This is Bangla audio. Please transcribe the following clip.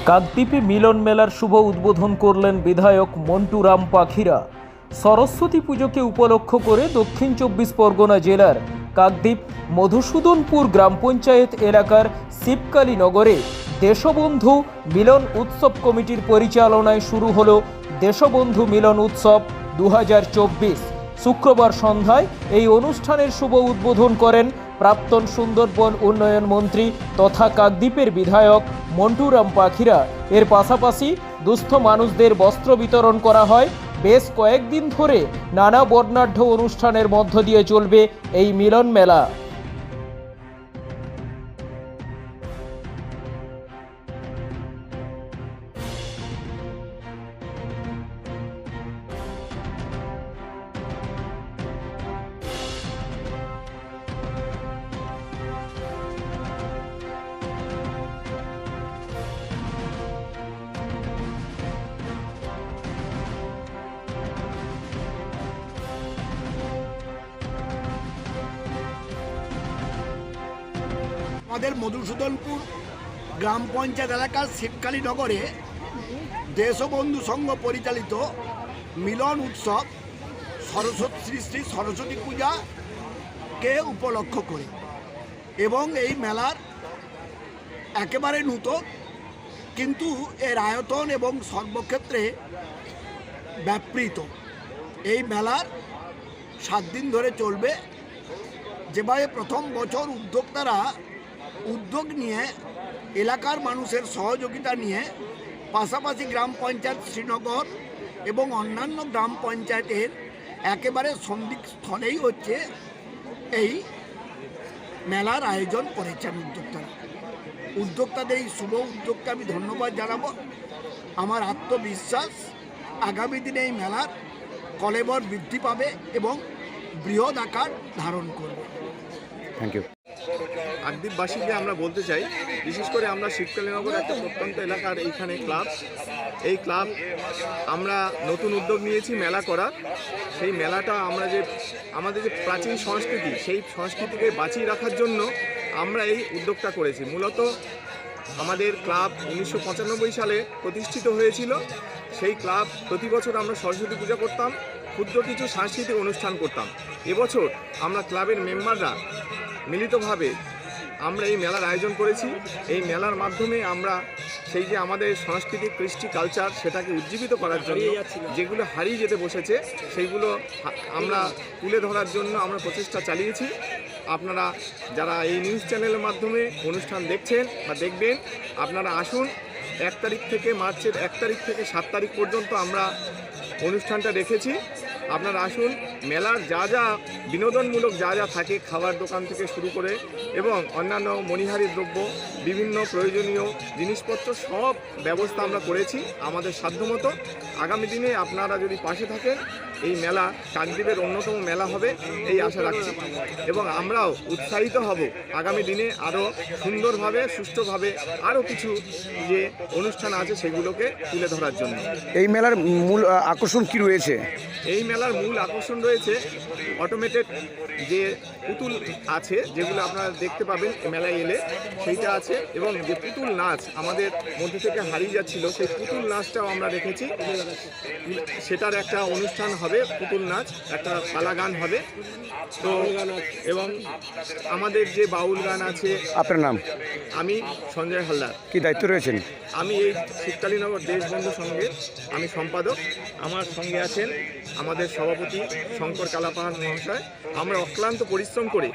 কাকদ্বীপে মিলন মেলার শুভ উদ্বোধন করলেন বিধায়ক মন্টু রাম পাখিরা। সরস্বতী পুজোকে উপলক্ষ করে দক্ষিণ 24 পরগনা জেলার কাকদ্বীপ মধুসূদনপুর গ্রাম পঞ্চায়েত এলাকার শিবকালী নগরে দেশবন্ধু মিলন উৎসব কমিটির পরিচালনায় শুরু হলো দেশবন্ধু মিলন উৎসব 2024। শুক্রবার সন্ধ্যায় এই অনুষ্ঠানের শুভ উদ্বোধন করেন প্রাক্তন সুন্দরবন উন্নয়ন মন্ত্রী তথা কাকদ্বীপের বিধায়ক মন্টু রাম পাখিরা। এর পাশাপাশি দুস্থ মানুষদের বস্ত্র বিতরণ করা হয়। বেশ কয়েকদিন ধরে নানা বর্ণাঢ্য অনুষ্ঠানের মধ্য দিয়ে চলবে এই মিলন মেলা। আমাদের মধুসূদনপুর গ্রাম পঞ্চায়েত এলাকার শিবকালী নগরে দেশবন্ধু সংঘ পরিচালিত মিলন উৎসব শ্রী শ্রী সরস্বতী পূজাকে উপলক্ষ করে এবং এই মেলার একেবারে নূতন, কিন্তু এর আয়তন এবং সর্বক্ষেত্রে ব্যাপৃত। এই মেলার 7 দিন ধরে চলবে। যেভাবে প্রথম বছর উদ্যোক্তারা উদ্যোগ নিয়ে এলাকার মানুষের সহযোগিতা নিয়ে পাশাপাশি গ্রাম পঞ্চায়েত শ্রীনগর এবং অন্যান্য গ্রাম পঞ্চায়েতের একেবারে সন্ধিস্থলেই হচ্ছে এই মেলার আয়োজন করেছেন উদ্যোক্তাদের এই শুভ উদ্যোগকে আমি ধন্যবাদ জানাবো। আমার আত্মবিশ্বাস আগামী দিনে এই মেলার কলেবর বৃদ্ধি পাবে এবং বৃহৎ আকার ধারণ করবে। Thank you. কাকদ্বীপবাসীকে আমরা বলতে চাই, বিশেষ করে আমরা শিবকালীনগর একটা প্রত্যন্ত এলাকার এইখানে এই ক্লাব আমরা নতুন উদ্যোগ নিয়েছি মেলা করার। সেই মেলাটা আমরা আমাদের যে প্রাচীন সংস্কৃতি, সেই সংস্কৃতিকে বাঁচিয়ে রাখার জন্য আমরা এই উদ্যোগটা করেছি। মূলত আমাদের ক্লাব 1995 সালে প্রতিষ্ঠিত হয়েছিল। সেই ক্লাব প্রতি বছর আমরা সরস্বতী পূজা করতাম, ক্ষুদ্র কিছু সাংস্কৃতিক অনুষ্ঠান করতাম। এবছর আমরা ক্লাবের মেম্বাররা মিলিতভাবে আমরা এই মেলার আয়োজন করেছি। এই মেলার মাধ্যমে আমরা সেই যে আমাদের সাংস্কৃতিক কৃষ্টি কালচার, সেটাকে উজ্জীবিত করার জন্য যেগুলো হারিয়ে যেতে বসেছে সেইগুলো আমরা তুলে ধরার জন্য আমরা প্রচেষ্টা চালিয়েছি। আপনারা যারা এই নিউজ চ্যানেলের মাধ্যমে অনুষ্ঠান দেখছেন বা দেখবেন, আপনারা আসুন। 1 তারিখ থেকে মার্চের 1 তারিখ থেকে 7 তারিখ পর্যন্ত আমরা অনুষ্ঠানটা রেখেছি। আপনারা আসুন। মেলার যা যা বিনোদনমূলক যা যা থাকে, খাবার দোকান থেকে শুরু করে এবং অন্যান্য মণিহারি দ্রব্য, বিভিন্ন প্রয়োজনীয় জিনিসপত্র, সব ব্যবস্থা আমরা করেছি আমাদের সাধ্যমতো। আগামী দিনে আপনারা যদি পাশে থাকেন, এই মেলা কাকদ্বীপের অন্যতম মেলা হবে এই আশা রাখছি এবং আমরাও উৎসাহিত হব আগামী দিনে আরও সুন্দরভাবে, সুষ্ঠুভাবে আরও কিছু যে অনুষ্ঠান আছে সেগুলোকে তুলে ধরার জন্য। এই মেলার মূল আকর্ষণ কি রয়েছে? এই মেলার মূল আকর্ষণ রয়েছে অটোমেটেড যে পুতুল আছে, যেগুলো আপনারা দেখতে পাবেন মেলায় এলে, সেইটা আছে। এবং যে পুতুল নাচ আমাদের মধ্যে থেকে হারিয়ে যাচ্ছিল, সেই পুতুল নাচটাও আমরা রেখেছি। সেটার একটা অনুষ্ঠান হবে, পুতুল নাচ, একটা পালা গান হবে। তো এবং আমাদের যে বাউল গান আছে। আপনার নাম? আমি সঞ্জয় হালদার। কি দায়িত্ব রয়েছেন? আমি এই শিবকালীনগর দেশবন্ধু সংঘের আমি সম্পাদক। আমার সঙ্গে আছেন আমাদের সভাপতি শঙ্কর কালাপাহাড় মহাশয়। আমরা অক্লান্ত পরিশ্রম করে